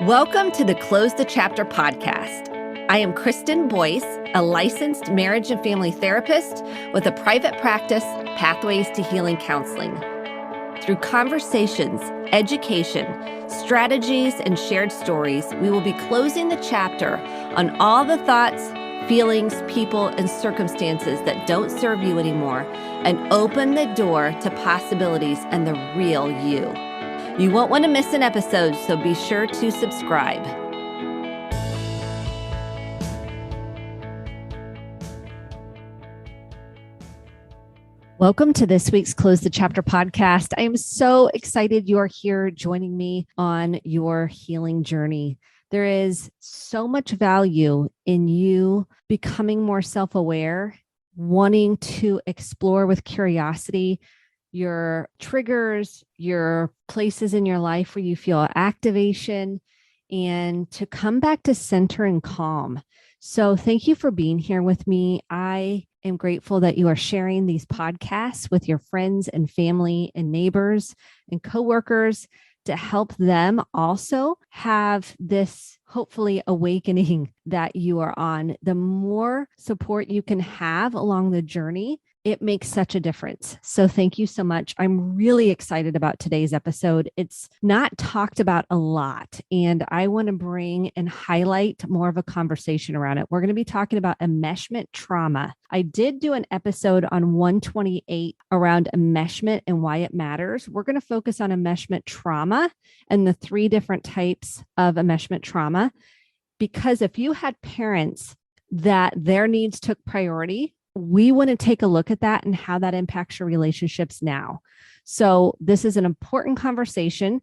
Welcome to the Close the Chapter podcast. I am Kristen Boyce, a licensed marriage and family therapist with a private practice, Pathways to Healing Counseling. Through conversations, education, strategies, and shared stories, we will be closing the chapter on all the thoughts, feelings, people, and circumstances that don't serve you anymore and open the door to possibilities and the real you. You won't want to miss an episode, so be sure to subscribe. Welcome to this week's Close the Chapter podcast. I am so excited you are here joining me on your healing journey. There is so much value in you becoming more self-aware, wanting to explore with curiosity your triggers, your places in your life where you feel activation, and to come back to center and calm. So thank you for being here with me. I am grateful that you are sharing these podcasts with your friends and family and neighbors and coworkers to help them also have this hopefully awakening that you are on. The more support you can have along the journey, it makes such a difference. So thank you so much. I'm really excited about today's episode. It's not talked about a lot, and I want to bring and highlight more of a conversation around it. We're going to be talking about enmeshment trauma. I did do an episode on 128 around enmeshment and why it matters. We're going to focus on enmeshment trauma and the 3 different types of enmeshment trauma, because if you had parents that their needs took priority, we want to take a look at that and how that impacts your relationships now. So this is an important conversation.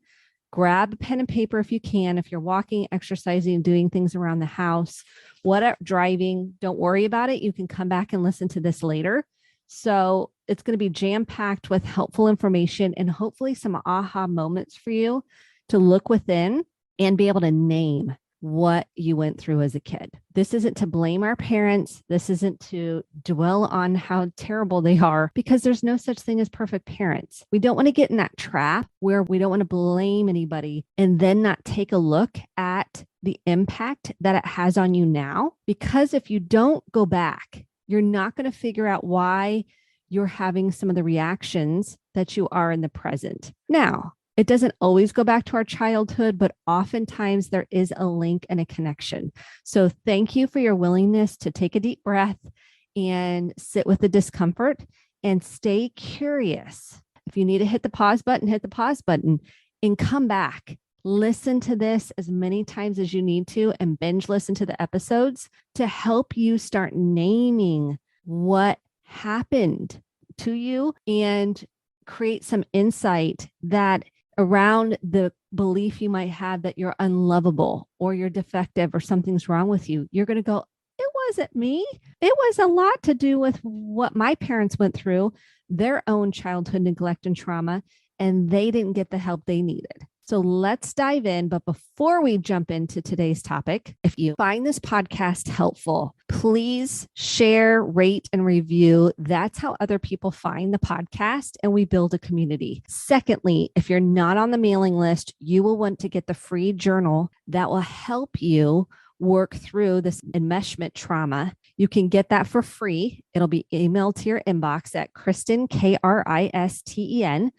Grab a pen and paper if you can. If you're walking, exercising, doing things around the house, whatever, driving, don't worry about it. You can come back and listen to this later. So it's going to be jam-packed with helpful information and hopefully some aha moments for you to look within and be able to name what you went through as a kid. This isn't to blame our parents. This isn't to dwell on how terrible they are, because there's no such thing as perfect parents. We don't want to get in that trap where we don't want to blame anybody and then not take a look at the impact that it has on you now. Because if you don't go back, you're not going to figure out why you're having some of the reactions that you are in the present. Now, it doesn't always go back to our childhood, but oftentimes there is a link and a connection. So thank you for your willingness to take a deep breath and sit with the discomfort and stay curious. If you need to hit the pause button, hit the pause button and come back. Listen to this as many times as you need to and binge listen to the episodes to help you start naming what happened to you and create some insight that around the belief you might have that you're unlovable or you're defective or something's wrong with you. You're going to go, it wasn't me. It was a lot to do with what my parents went through, their own childhood neglect and trauma, and they didn't get the help they needed. So let's dive in. But before we jump into today's topic, if you find this podcast helpful, please share, rate, and review. That's how other people find the podcast and we build a community. Secondly, if you're not on the mailing list, you will want to get the free journal that will help you work through this enmeshment trauma. You can get that for free. It'll be emailed to your inbox at Kristen, Kristen,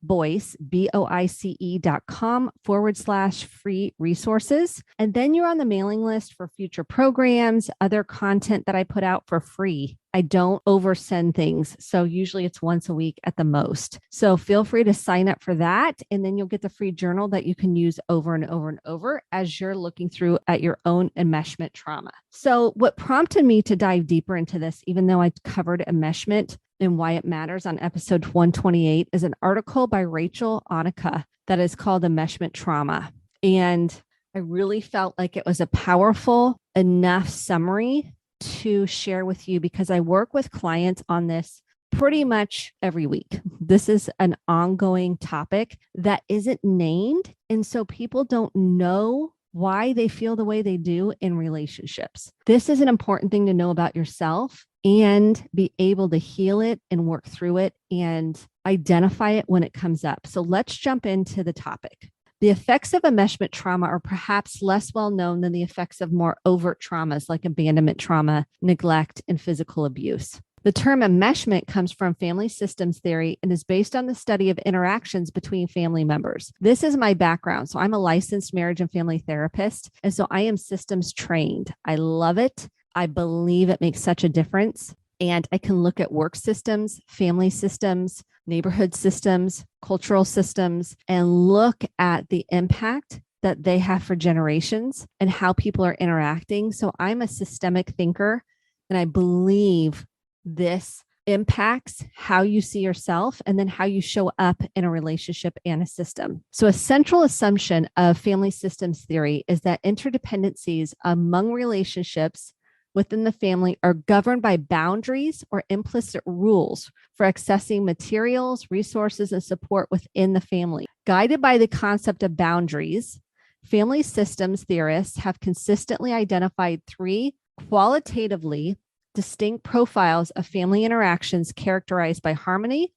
Boyce, BOICE.com/free resources. And then you're on the mailing list for future programs, other content that I put out for free. I don't oversend things. So usually it's once a week at the most. So feel free to sign up for that. And then you'll get the free journal that you can use over and over and over as you're looking through at your own enmeshment trauma. So what prompted me to dive deeper into this, even though I covered enmeshment and why it matters on episode 128, is an article by Rachel Onica that is called Enmeshment Trauma. And I really felt like it was a powerful enough summary to share with you because I work with clients on this pretty much every week. This is an ongoing topic that isn't named. And so people don't know why they feel the way they do in relationships. This is an important thing to know about yourself and be able to heal it and work through it and identify it when it comes up. So let's jump into the topic. The effects of enmeshment trauma are perhaps less well known than the effects of more overt traumas like abandonment trauma, neglect, and physical abuse. The term enmeshment comes from family systems theory and is based on the study of interactions between family members. This is my background. So I'm a licensed marriage and family therapist, and so I am systems trained. I love it. I believe it makes such a difference. And I can look at work systems, family systems, neighborhood systems, cultural systems, and look at the impact that they have for generations and how people are interacting. So I'm a systemic thinker, and I believe this impacts how you see yourself and then how you show up in a relationship and a system. So a central assumption of family systems theory is that interdependencies among relationships within the family are governed by boundaries or implicit rules for accessing materials, resources, and support within the family. Guided by the concept of boundaries, family systems theorists have consistently identified three qualitatively distinct profiles of family interactions characterized by harmony,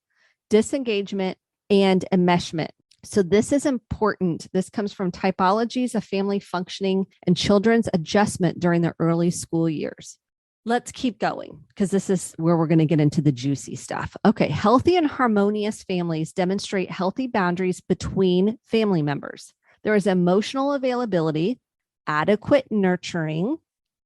disengagement, and enmeshment. So this is important. This comes from typologies of family functioning and children's adjustment during the early school years. Let's keep going because this is where we're going to get into the juicy stuff. Okay, healthy and harmonious families demonstrate healthy boundaries between family members. There is emotional availability, adequate nurturing.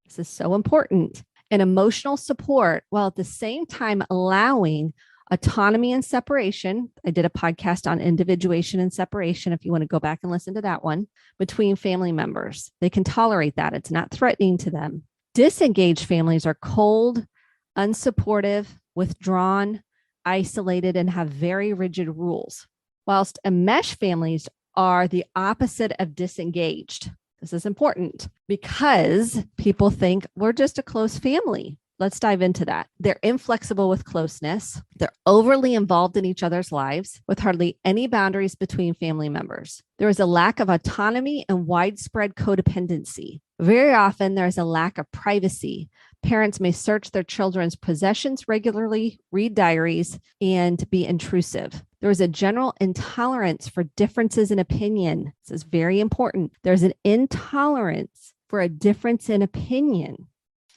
This is so important. And emotional support, while at the same time allowing autonomy and separation. I did a podcast on individuation and separation, if you want to go back and listen to that one, between family members. They can tolerate that. It's not threatening to them. Disengaged families are cold, unsupportive, withdrawn, isolated, and have very rigid rules, whilst enmeshed families are the opposite of disengaged. This is important because people think we're just a close family. Let's dive into that. They're inflexible with closeness. They're overly involved in each other's lives with hardly any boundaries between family members. There is a lack of autonomy and widespread codependency. Very often, there is a lack of privacy. Parents may search their children's possessions regularly, read diaries, and be intrusive. There is a general intolerance for differences in opinion. This is very important. There's an intolerance for a difference in opinion.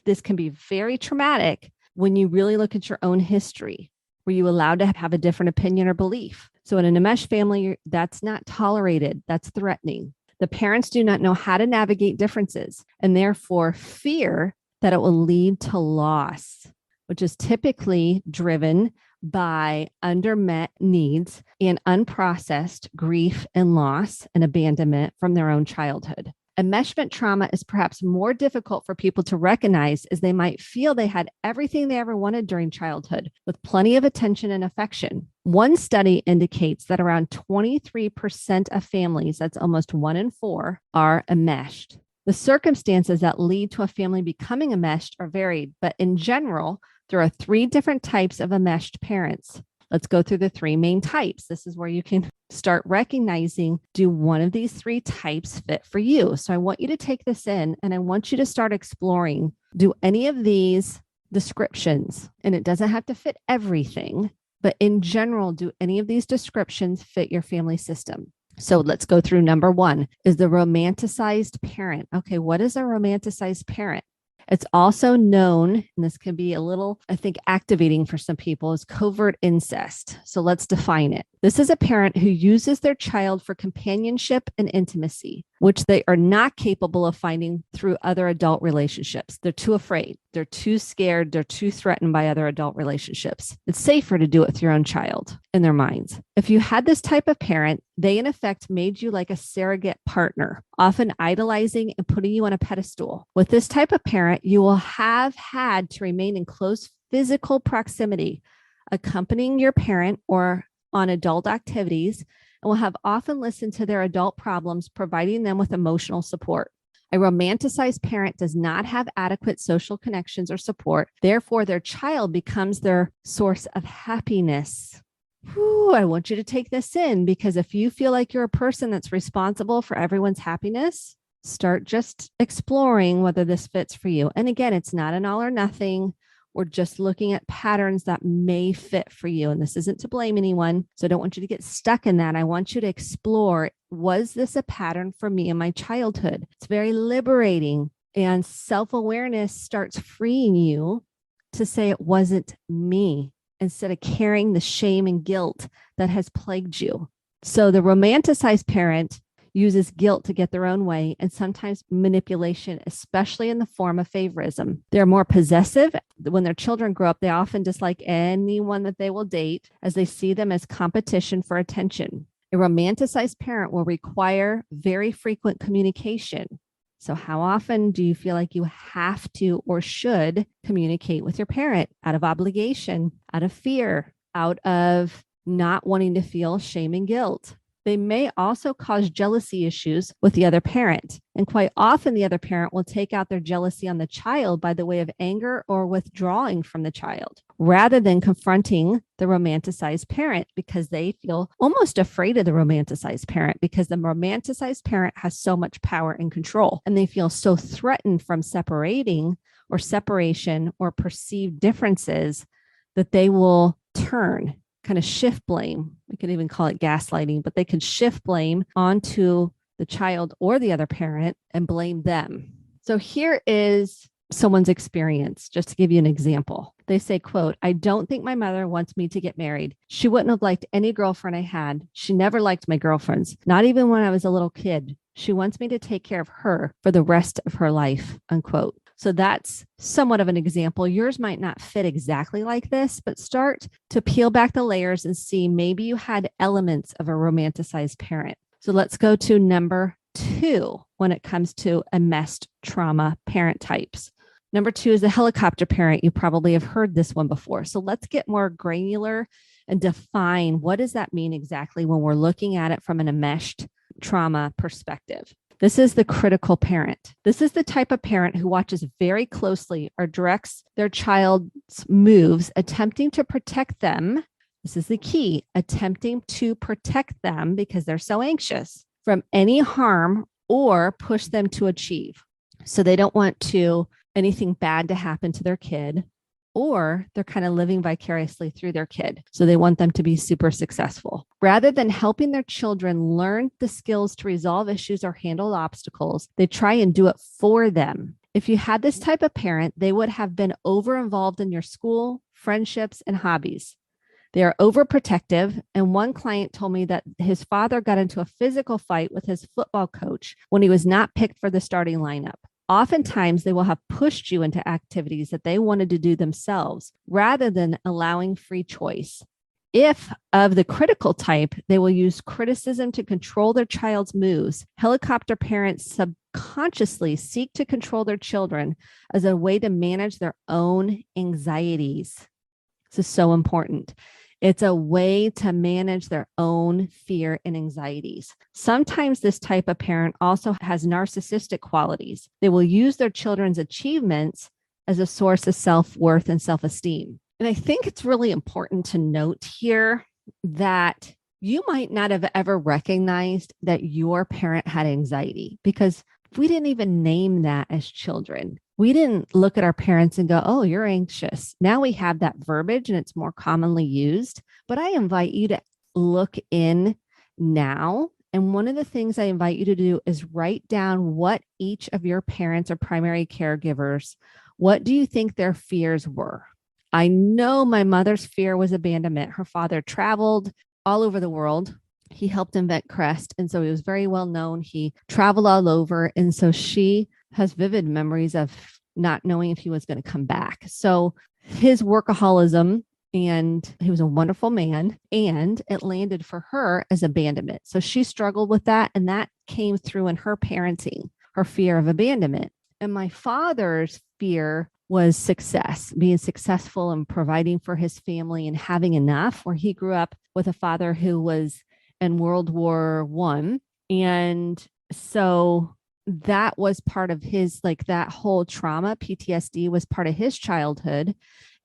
This can be very traumatic when you really look at your own history. Were you allowed to have a different opinion or belief? So in an enmeshed family, that's not tolerated. That's threatening. The parents do not know how to navigate differences and therefore fear that it will lead to loss, which is typically driven by undermet needs and unprocessed grief and loss and abandonment from their own childhood. Enmeshment trauma is perhaps more difficult for people to recognize as they might feel they had everything they ever wanted during childhood with plenty of attention and affection. One study indicates that around 23% of families, that's almost 1 in 4, are enmeshed. The circumstances that lead to a family becoming enmeshed are varied, but in general, there are 3 different types of enmeshed parents. Let's go through the 3 main types. This is where you can start recognizing, do one of these 3 types fit for you? So I want you to take this in and I want you to start exploring, do any of these descriptions, and it doesn't have to fit everything, but in general, do any of these descriptions fit your family system? So let's go through number 1 is the romanticized parent. Okay, what is a romanticized parent? It's also known, and this can be a little, I think, activating for some people, as covert incest. So let's define it. This is a parent who uses their child for companionship and intimacy, which they are not capable of finding through other adult relationships. They're too afraid. They're too scared. They're too threatened by other adult relationships. It's safer to do it with your own child in their minds. If you had this type of parent, they in effect made you like a surrogate partner, often idolizing and putting you on a pedestal. With this type of parent, you will have had to remain in close physical proximity, accompanying your parent or on adult activities, and will have often listened to their adult problems, providing them with emotional support. A romanticized parent does not have adequate social connections or support. Therefore, their child becomes their source of happiness. Whew, I want you to take this in, because if you feel like you're a person that's responsible for everyone's happiness, start just exploring whether this fits for you. And again, it's not an all or nothing. we're just looking at patterns that may fit for you. And this isn't to blame anyone. So I don't want you to get stuck in that. I want you to explore, was this a pattern for me in my childhood? It's very liberating. And self-awareness starts freeing you to say it wasn't me instead of carrying the shame and guilt that has plagued you. So the romanticized parent uses guilt to get their own way and sometimes manipulation, especially in the form of favorism. They're more possessive. When their children grow up, they often dislike anyone that they will date as they see them as competition for attention. A romanticized parent will require very frequent communication. So how often do you feel like you have to or should communicate with your parent? Out of obligation, out of fear, out of not wanting to feel shame and guilt. They may also cause jealousy issues with the other parent. And quite often, the other parent will take out their jealousy on the child by the way of anger or withdrawing from the child, rather than confronting the romanticized parent because they feel almost afraid of the romanticized parent because the romanticized parent has so much power and control. And they feel so threatened from separating or separation or perceived differences that they will turn, kind of shift blame. We could even call it gaslighting, but they could shift blame onto the child or the other parent and blame them. So here is someone's experience, just to give you an example. They say, quote, "I don't think my mother wants me to get married. She wouldn't have liked any girlfriend I had. She never liked my girlfriends, not even when I was a little kid. She wants me to take care of her for the rest of her life," unquote. So that's somewhat of an example. Yours might not fit exactly like this, but start to peel back the layers and see maybe you had elements of a romanticized parent. So let's go to number 2 when it comes to enmeshed trauma parent types. Number 2 is the helicopter parent. You probably have heard this one before. So let's get more granular and define what does that mean exactly when we're looking at it from an enmeshed trauma perspective. This is the critical parent. This is the type of parent who watches very closely or directs their child's moves, attempting to protect them. This is the key, attempting to protect them because they're so anxious from any harm or push them to achieve. So they don't want anything bad to happen to their kid, or they're kind of living vicariously through their kid. So they want them to be super successful. Rather than helping their children learn the skills to resolve issues or handle obstacles, they try and do it for them. If you had this type of parent, they would have been over-involved in your school, friendships, and hobbies. They are overprotective. And one client told me that his father got into a physical fight with his football coach when he was not picked for the starting lineup. Oftentimes, they will have pushed you into activities that they wanted to do themselves rather than allowing free choice. If of the critical type, they will use criticism to control their child's moves. Helicopter parents subconsciously seek to control their children as a way to manage their own anxieties. This is so important. It's a way to manage their own fear and anxieties. Sometimes this type of parent also has narcissistic qualities. They will use their children's achievements as a source of self-worth and self-esteem. And I think it's really important to note here that you might not have ever recognized that your parent had anxiety because we didn't even name that as children. We didn't look at our parents and go, "Oh, you're anxious." Now we have that verbiage and it's more commonly used. But I invite you to look in now. And one of the things I invite you to do is write down what each of your parents or primary caregivers, what do you think their fears were? I know my mother's fear was abandonment. Her father traveled all over the world. He helped invent Crest. And so he was very well known. He traveled all over. And so she has vivid memories of not knowing if he was going to come back. So his workaholism, and he was a wonderful man, and it landed for her as abandonment. So she struggled with that. And that came through in her parenting, her fear of abandonment. And my father's fear was success, being successful and providing for his family and having enough, where he grew up with a father who was in World War I. And so that was part of his, like that whole trauma, PTSD was part of his childhood.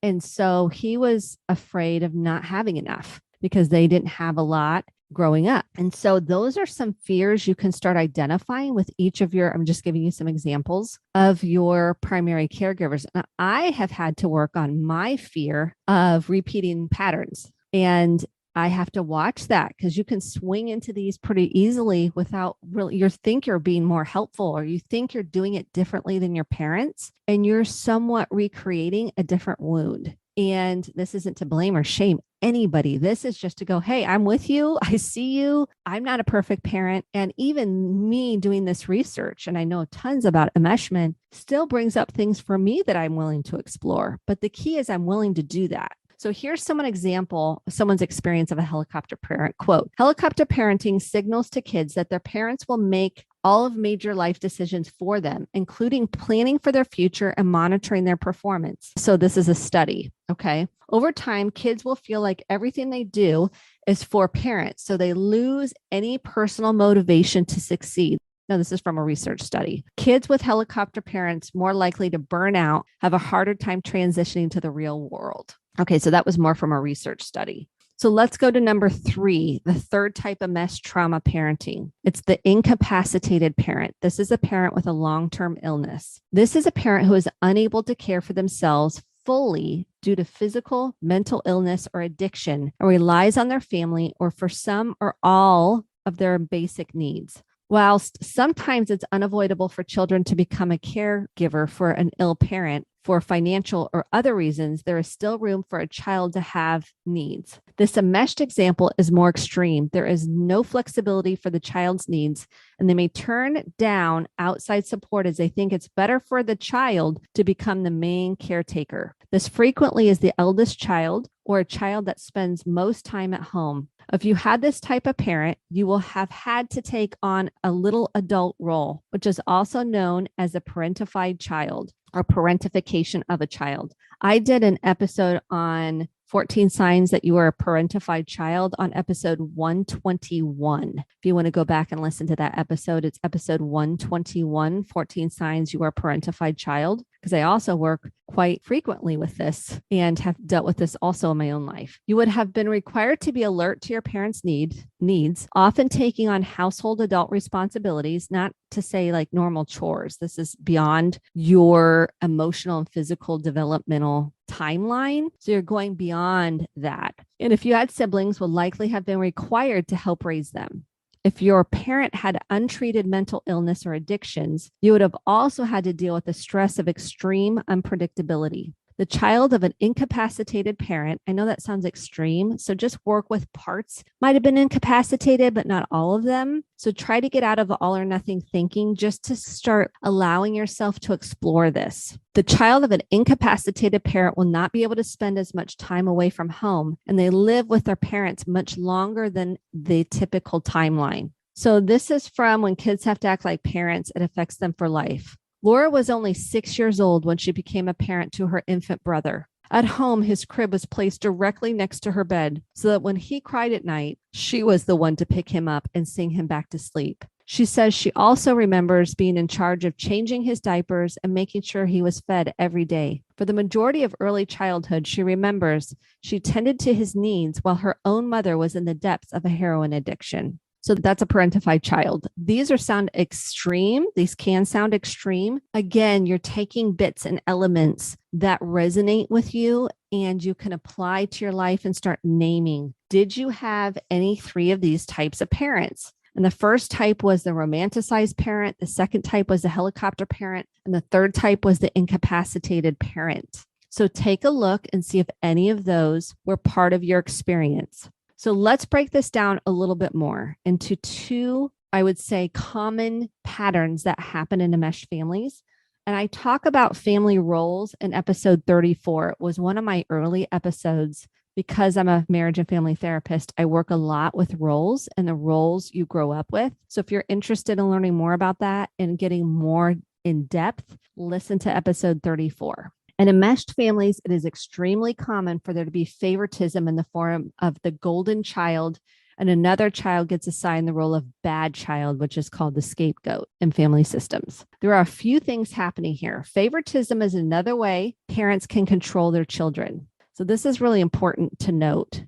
And so he was afraid of not having enough because they didn't have a lot. growing up. And so those are some fears you can start identifying with each of your, I'm just giving you some examples of your primary caregivers. And I have had to work on my fear of repeating patterns. And I have to watch that because you can swing into these pretty easily without really, you think you're being more helpful or you think you're doing it differently than your parents, and you're somewhat recreating a different wound. And this isn't to blame or shame anybody. This is just to go, hey, I'm with you. I see you. I'm not a perfect parent. And even me doing this research, and I know tons about enmeshment, still brings up things for me that I'm willing to explore. But the key is I'm willing to do that. So here's someone's experience of a helicopter parent. Quote, helicopter parenting signals to kids that their parents will make all of major life decisions for them, including planning for their future and monitoring their performance. So this is a study, okay? Over time, kids will feel like everything they do is for parents, so they lose any personal motivation to succeed. Now, this is from a research study. Kids with helicopter parents more likely to burn out, have a harder time transitioning to the real world. Okay, so that was more from a research study. So let's go to number 3, the third type of mesh trauma parenting. It's the incapacitated parent. This is a parent with a long-term illness. This is a parent who is unable to care for themselves fully due to physical, mental illness, or addiction, and relies on their family or for some or all of their basic needs. Whilst sometimes it's unavoidable for children to become a caregiver for an ill parent, for financial or other reasons, there is still room for a child to have needs. This enmeshed example is more extreme. There is no flexibility for the child's needs, and they may turn down outside support as they think it's better for the child to become the main caretaker. This frequently is the eldest child or a child that spends most time at home. If you had this type of parent, you will have had to take on a little adult role, which is also known as a parentified child or parentification of a child. I did an episode on 14 signs that you are a parentified child on episode 121. If you want to go back and listen to that episode, it's episode 121, 14 signs you are a parentified child, because I also work quite frequently with this and have dealt with this also in my own life. You would have been required to be alert to your parents' needs, often taking on household adult responsibilities, not to say like normal chores. This is beyond your emotional and physical developmental timeline. So you're going beyond that. And if you had siblings, would likely have been required to help raise them. If your parent had untreated mental illness or addictions, you would have also had to deal with the stress of extreme unpredictability. The child of an incapacitated parent, I know that sounds extreme, so just work with parts. Might have been incapacitated, but not all of them. So try to get out of all or nothing thinking just to start allowing yourself to explore this. The child of an incapacitated parent will not be able to spend as much time away from home, and they live with their parents much longer than the typical timeline. So this is from when kids have to act like parents, it affects them for life. Laura was only 6 years old when she became a parent to her infant brother. At home, his crib was placed directly next to her bed so that when he cried at night, she was the one to pick him up and sing him back to sleep. She says she also remembers being in charge of changing his diapers and making sure he was fed every day. For the majority of early childhood, she remembers she tended to his needs while her own mother was in the depths of a heroin addiction. So that's a parentified child. These sound extreme. These can sound extreme. Again, you're taking bits and elements that resonate with you and you can apply to your life and start naming. Did you have any 3 of these types of parents? And the first type was the romanticized parent. The second type was the helicopter parent. And the third type was the incapacitated parent. So take a look and see if any of those were part of your experience. So let's break this down a little bit more into 2, I would say, common patterns that happen in enmeshed families. And I talk about family roles in episode 34. It was one of my early episodes because I'm a marriage and family therapist. I work a lot with roles and the roles you grow up with. So if you're interested in learning more about that and getting more in depth, listen to episode 34. And in enmeshed families, it is extremely common for there to be favoritism in the form of the golden child, and another child gets assigned the role of bad child, which is called the scapegoat in family systems. There are a few things happening here. Favoritism is another way parents can control their children. So this is really important to note.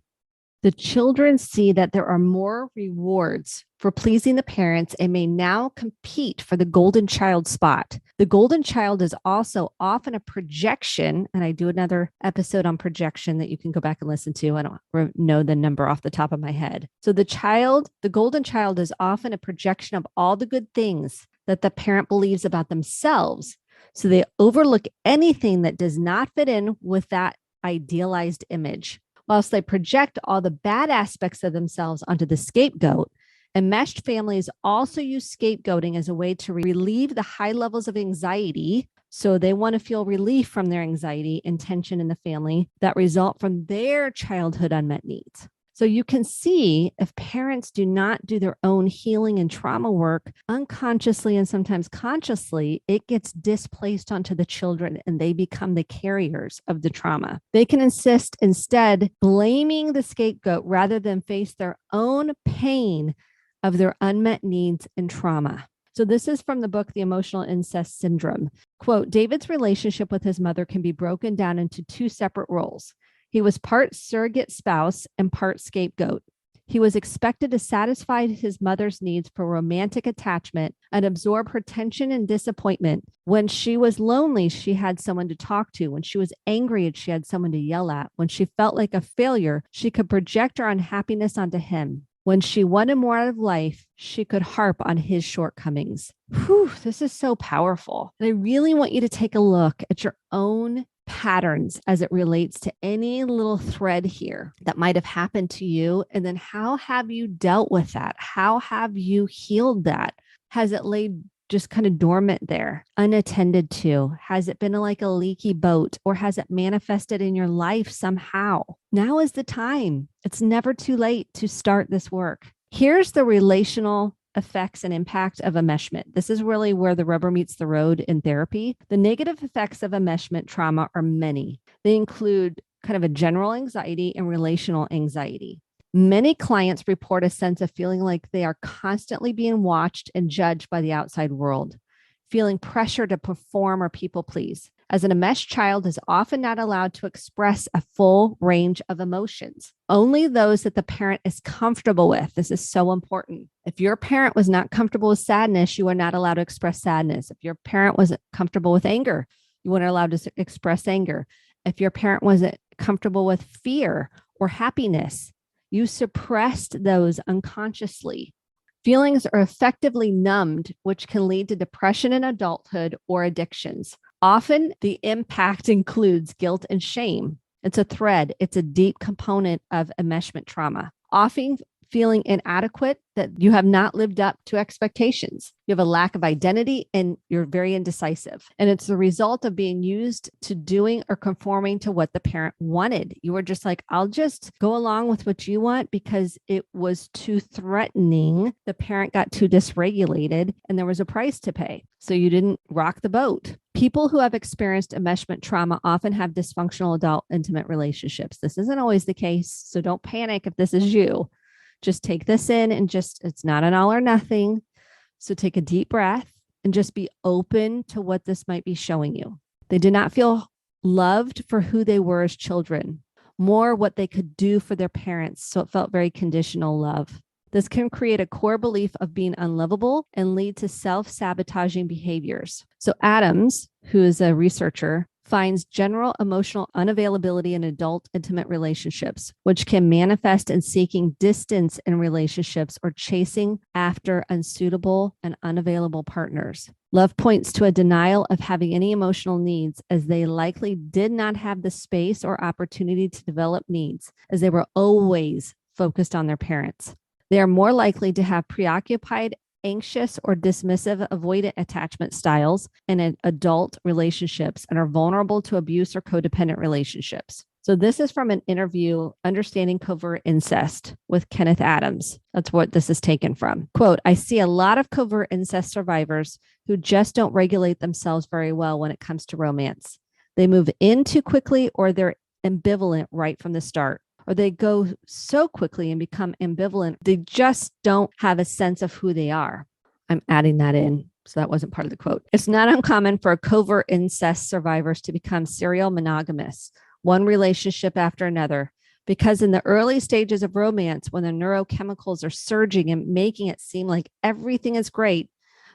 The children see that there are more rewards for pleasing the parents and may now compete for the golden child spot. The golden child is also often a projection, and I do another episode on projection that you can go back and listen to. I don't know the number off the top of my head. So the golden child is often a projection of all the good things that the parent believes about themselves. So they overlook anything that does not fit in with that idealized image. Whilst they project all the bad aspects of themselves onto the scapegoat, enmeshed families also use scapegoating as a way to relieve the high levels of anxiety. So they want to feel relief from their anxiety and tension in the family that result from their childhood unmet needs. So you can see if parents do not do their own healing and trauma work unconsciously and sometimes consciously, it gets displaced onto the children and they become the carriers of the trauma. They can instead blaming the scapegoat rather than face their own pain of their unmet needs and trauma. So this is from the book, The Emotional Incest Syndrome. Quote, David's relationship with his mother can be broken down into two separate roles. He was part surrogate spouse and part scapegoat. He was expected to satisfy his mother's needs for romantic attachment and absorb her tension and disappointment. When she was lonely, she had someone to talk to. When she was angry, she had someone to yell at. When she felt like a failure, she could project her unhappiness onto him. When she wanted more out of life, she could harp on his shortcomings. Whew, this is so powerful. And I really want you to take a look at your own patterns as it relates to any little thread here that might have happened to you. And then how have you dealt with that? How have you healed that? Has it laid just kind of dormant there, unattended to? Has it been like a leaky boat, or has it manifested in your life somehow? Now is the time. It's never too late to start this work. Here's the relational effects and impact of enmeshment. This is really where the rubber meets the road in therapy. The negative effects of enmeshment trauma are many. They include kind of a general anxiety and relational anxiety. Many clients report a sense of feeling like they are constantly being watched and judged by the outside world, feeling pressure to perform or people please. As an enmeshed child is often not allowed to express a full range of emotions, only those that the parent is comfortable with. This is so important. If your parent was not comfortable with sadness, you are not allowed to express sadness. If your parent wasn't comfortable with anger, you weren't allowed to express anger. If your parent wasn't comfortable with fear or happiness, you suppressed those unconsciously. Feelings are effectively numbed, which can lead to depression in adulthood or addictions. Often the impact includes guilt and shame. It's a thread. It's a deep component of enmeshment trauma. Often feeling inadequate, that you have not lived up to expectations. You have a lack of identity and you're very indecisive. And it's the result of being used to doing or conforming to what the parent wanted. You were just like, I'll just go along with what you want because it was too threatening. The parent got too dysregulated and there was a price to pay. So you didn't rock the boat. People who have experienced enmeshment trauma often have dysfunctional adult intimate relationships. This isn't always the case, so don't panic if this is you. Just take this in and it's not an all or nothing. So take a deep breath and just be open to what this might be showing you. They did not feel loved for who they were as children, more what they could do for their parents. So it felt very conditional love. This can create a core belief of being unlovable and lead to self-sabotaging behaviors. So Adams, who is a researcher, finds general emotional unavailability in adult intimate relationships, which can manifest in seeking distance in relationships or chasing after unsuitable and unavailable partners. Love points to a denial of having any emotional needs, as they likely did not have the space or opportunity to develop needs, as they were always focused on their parents. They are more likely to have preoccupied, anxious, or dismissive avoidant attachment styles in adult relationships and are vulnerable to abuse or codependent relationships. So this is from an interview, Understanding Covert Incest, with Kenneth Adams. That's what this is taken from. Quote, I see a lot of covert incest survivors who just don't regulate themselves very well when it comes to romance. They move in too quickly, or they're ambivalent right from the start. Or they go so quickly and become ambivalent, they just don't have a sense of who they are. I'm adding that in, so that wasn't part of the quote. It's not uncommon for covert incest survivors to become serial monogamous, one relationship after another, Because in the early stages of romance, when the neurochemicals are surging and making it seem like everything is great,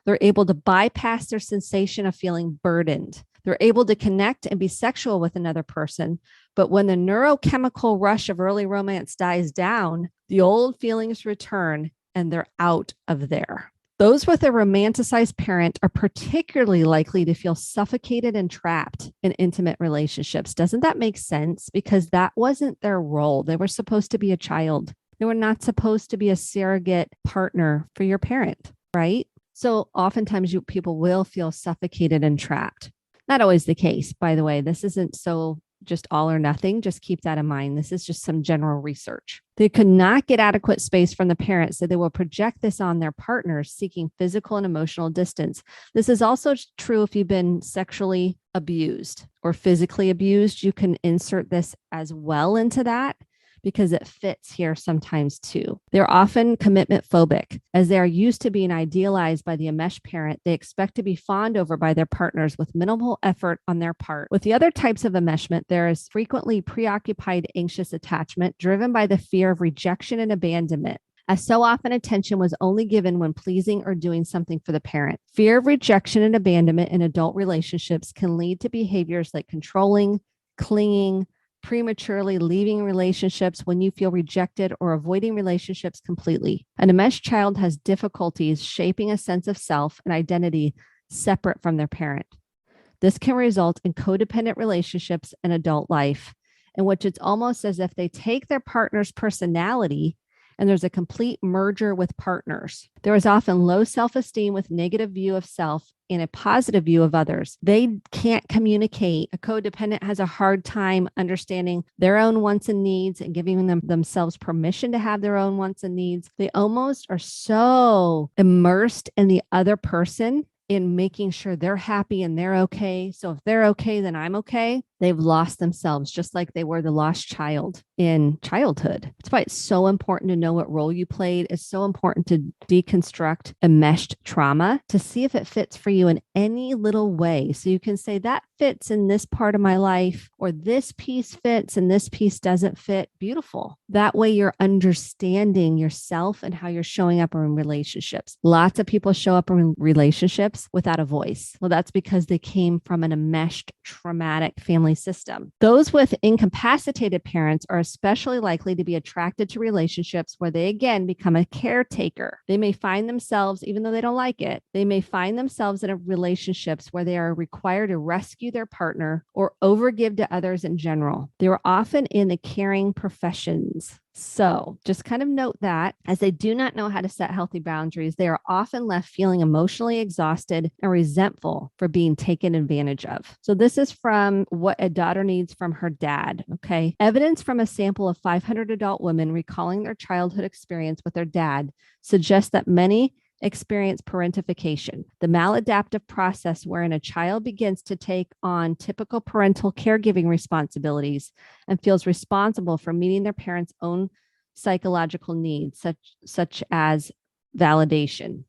they're able to bypass their sensation of feeling burdened. They're able to connect and be sexual with another person. But when the neurochemical rush of early romance dies down, the old feelings return and they're out of there. Those with a romanticized parent are particularly likely to feel suffocated and trapped in intimate relationships. Doesn't that make sense? Because that wasn't their role. They were supposed to be a child. They were not supposed to be a surrogate partner for your parent, right? So oftentimes people will feel suffocated and trapped. Not always the case, by the way. This isn't so just all or nothing. Just keep that in mind. This is just some general research. They could not get adequate space from the parents, so they will project this on their partners, seeking physical and emotional distance. This is also true if you've been sexually abused or physically abused. You can insert this as well into that, because it fits here sometimes too. They're often commitment phobic. As they are used to being idealized by the enmeshed parent, they expect to be fawned over by their partners with minimal effort on their part. With the other types of enmeshment, there is frequently preoccupied anxious attachment driven by the fear of rejection and abandonment, as so often attention was only given when pleasing or doing something for the parent. Fear of rejection and abandonment in adult relationships can lead to behaviors like controlling, clinging, prematurely leaving relationships when you feel rejected, or avoiding relationships completely. An enmeshed child has difficulties shaping a sense of self and identity separate from their parent. This can result in codependent relationships in adult life, in which it's almost as if they take their partner's personality and there's a complete merger with partners. There is often low self-esteem with negative view of self and a positive view of others. They can't communicate. A codependent has a hard time understanding their own wants and needs and giving themselves permission to have their own wants and needs. They almost are so immersed in the other person, in making sure they're happy and they're okay. So if they're okay, then I'm okay. They've lost themselves, just like they were the lost child in childhood. That's why it's so important to know what role you played. It's so important to deconstruct enmeshed trauma to see if it fits for you in any little way. So you can say that fits in this part of my life, or this piece fits and this piece doesn't fit. Beautiful. That way you're understanding yourself and how you're showing up in relationships. Lots of people show up in relationships without a voice. Well, that's because they came from an enmeshed traumatic family system. Those with incapacitated parents are especially likely to be attracted to relationships where they again become a caretaker. They may find themselves, even though they don't like it, they may find themselves in relationships where they are required to rescue their partner or overgive to others in general. They are often in the caring professions. So just kind of note that as they do not know how to set healthy boundaries, they are often left feeling emotionally exhausted and resentful for being taken advantage of. So this is from What a Daughter Needs from Her Dad. Okay. Evidence from a sample of 500 adult women recalling their childhood experience with their dad suggests that many experience parentification, the maladaptive process wherein a child begins to take on typical parental caregiving responsibilities and feels responsible for meeting their parents' own psychological needs, such as validation.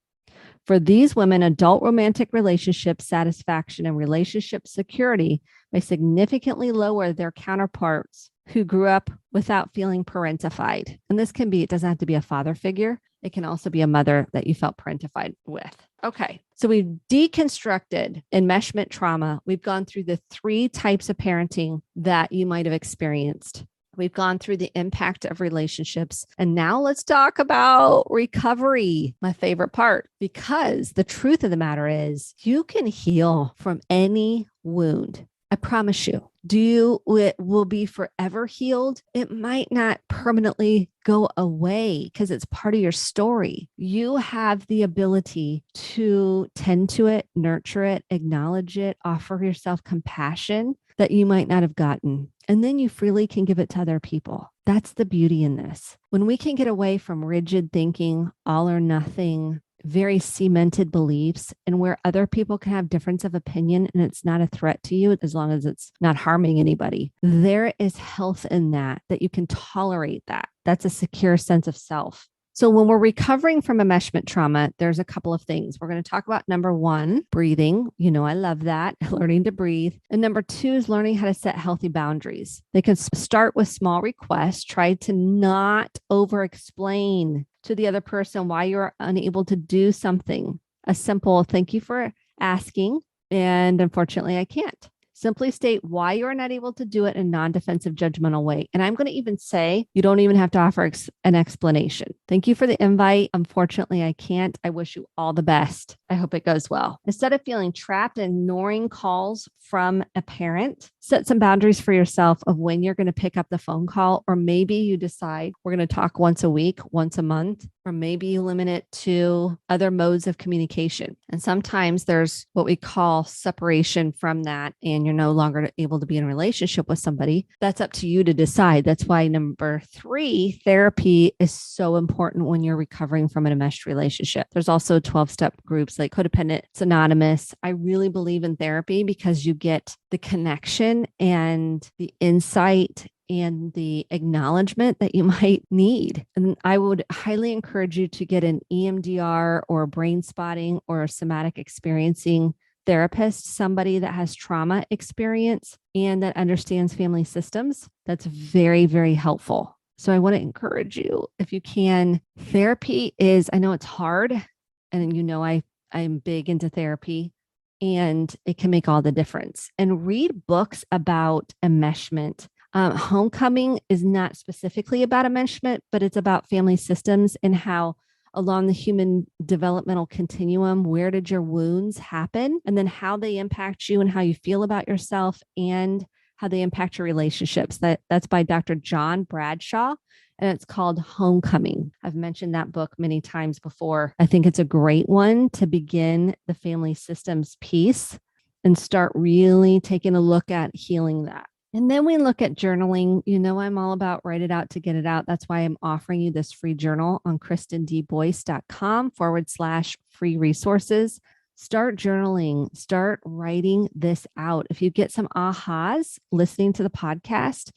For these women, adult romantic relationship satisfaction and relationship security may significantly lower their counterparts who grew up without feeling parentified. And this can be, it doesn't have to be a father figure. It can also be a mother that you felt parentified with. Okay, so we've deconstructed enmeshment trauma. We've gone through the 3 types of parenting that you might have experienced. We've gone through the impact of relationships. And now let's talk about recovery, my favorite part, because the truth of the matter is you can heal from any wound. I promise you. It will be forever healed. It might not permanently go away because it's part of your story. You have the ability to tend to it, nurture it, acknowledge it, offer yourself compassion that you might not have gotten. And then you freely can give it to other people. That's the beauty in this. When we can get away from rigid thinking, all or nothing, very cemented beliefs, and where other people can have difference of opinion and it's not a threat to you as long as it's not harming anybody. There is health in that you can tolerate that. That's a secure sense of self. So when we're recovering from enmeshment trauma, there's a couple of things. We're going to talk about number one, breathing. I love that, learning to breathe. And number two is learning how to set healthy boundaries. They can start with small requests. Try to not over-explain to the other person why you're unable to do something. A simple thank you for asking, and unfortunately, I can't. Simply state why you're not able to do it in a non-defensive, judgmental way. And I'm going to even say, you don't even have to offer an explanation. Thank you for the invite. Unfortunately, I can't. I wish you all the best. I hope it goes well. Instead of feeling trapped and ignoring calls from a parent, set some boundaries for yourself of when you're going to pick up the phone call, or maybe you decide we're going to talk once a week, once a month, or maybe you limit it to other modes of communication. And sometimes there's what we call separation from that, and you're no longer able to be in a relationship with somebody. That's up to you to decide. That's why number three, therapy is so important when you're recovering from an enmeshed relationship. There's also 12-step groups like Codependence Anonymous. I really believe in therapy because you get the connection and the insight and the acknowledgement that you might need. And I would highly encourage you to get an EMDR or brain spotting or a somatic experiencing therapist, somebody that has trauma experience and that understands family systems. That's very, very helpful. So I want to encourage you, if you can, therapy is, I know it's hard, and I'm big into therapy, and it can make all the difference. And read books about enmeshment. Homecoming is not specifically about enmeshment, but it's about family systems and how along the human developmental continuum, where did your wounds happen? And then how they impact you and how you feel about yourself and how they impact your relationships. That's by Dr. John Bradshaw, and it's called Homecoming. I've mentioned that book many times before. I think it's a great one to begin the family systems piece and start really taking a look at healing that. And then we look at journaling. I'm all about write it out to get it out. That's why I'm offering you this free journal on kristendboyce.com/free resources. Start journaling, start writing this out. If you get some ahas listening to the podcast,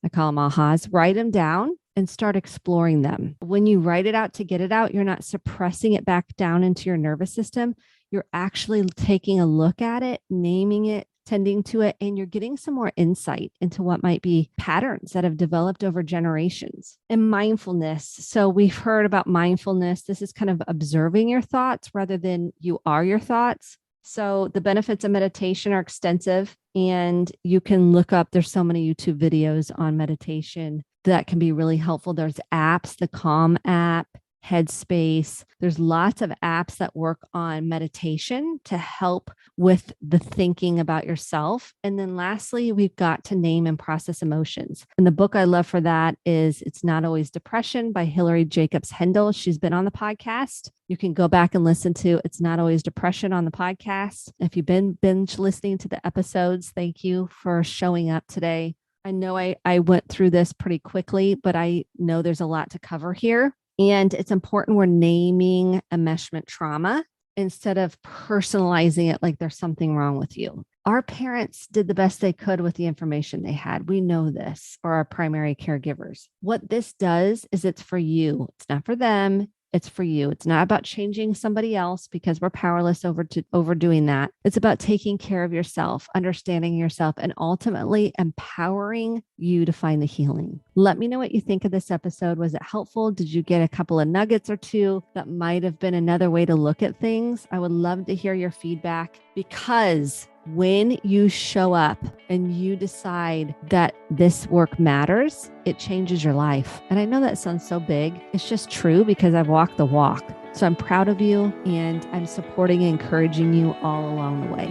I call them ahas, write them down and start exploring them. When you write it out to get it out, you're not suppressing it back down into your nervous system. You're actually taking a look at it, naming it, tending to it, and you're getting some more insight into what might be patterns that have developed over generations. And mindfulness. So we've heard about mindfulness. This is kind of observing your thoughts rather than you are your thoughts. So the benefits of meditation are extensive, and you can look up, there's so many YouTube videos on meditation that can be really helpful. There's apps, the Calm app, Headspace. There's lots of apps that work on meditation to help with the thinking about yourself. And then lastly, we've got to name and process emotions. And the book I love for that is It's Not Always Depression by Hillary Jacobs Hendel. She's been on the podcast. You can go back and listen to It's Not Always Depression on the podcast. If you've been binge listening to the episodes, thank you for showing up today. I know I went through this pretty quickly, but I know there's a lot to cover here. And it's important we're naming enmeshment trauma instead of personalizing it like there's something wrong with you. Our parents did the best they could with the information they had. We know this, or our primary caregivers. What this does is it's for you. It's not for them. It's for you. It's not about changing somebody else because we're powerless over doing that. It's about taking care of yourself, understanding yourself, and ultimately empowering you to find the healing. Let me know what you think of this episode. Was it helpful? Did you get a couple of nuggets or two that might have been another way to look at things? I would love to hear your feedback, because when you show up and you decide that this work matters, it changes your life. And I know that sounds so big. It's just true because I've walked the walk. So I'm proud of you, and I'm supporting and encouraging you all along the way.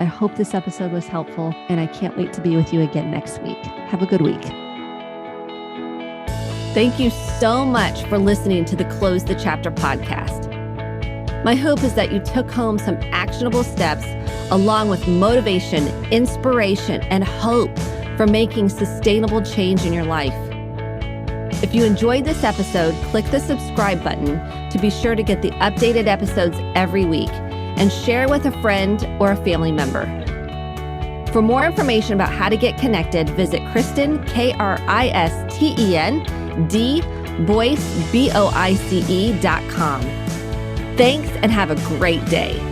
I hope this episode was helpful, and I can't wait to be with you again next week. Have a good week. Thank you so much for listening to the Close the Chapter podcast. My hope is that you took home some actionable steps along with motivation, inspiration, and hope for making sustainable change in your life. If you enjoyed this episode, click the subscribe button to be sure to get the updated episodes every week, and share with a friend or a family member. For more information about how to get connected, visit Kristen, KristenDboyce.com. boice.com. Thanks and have a great day.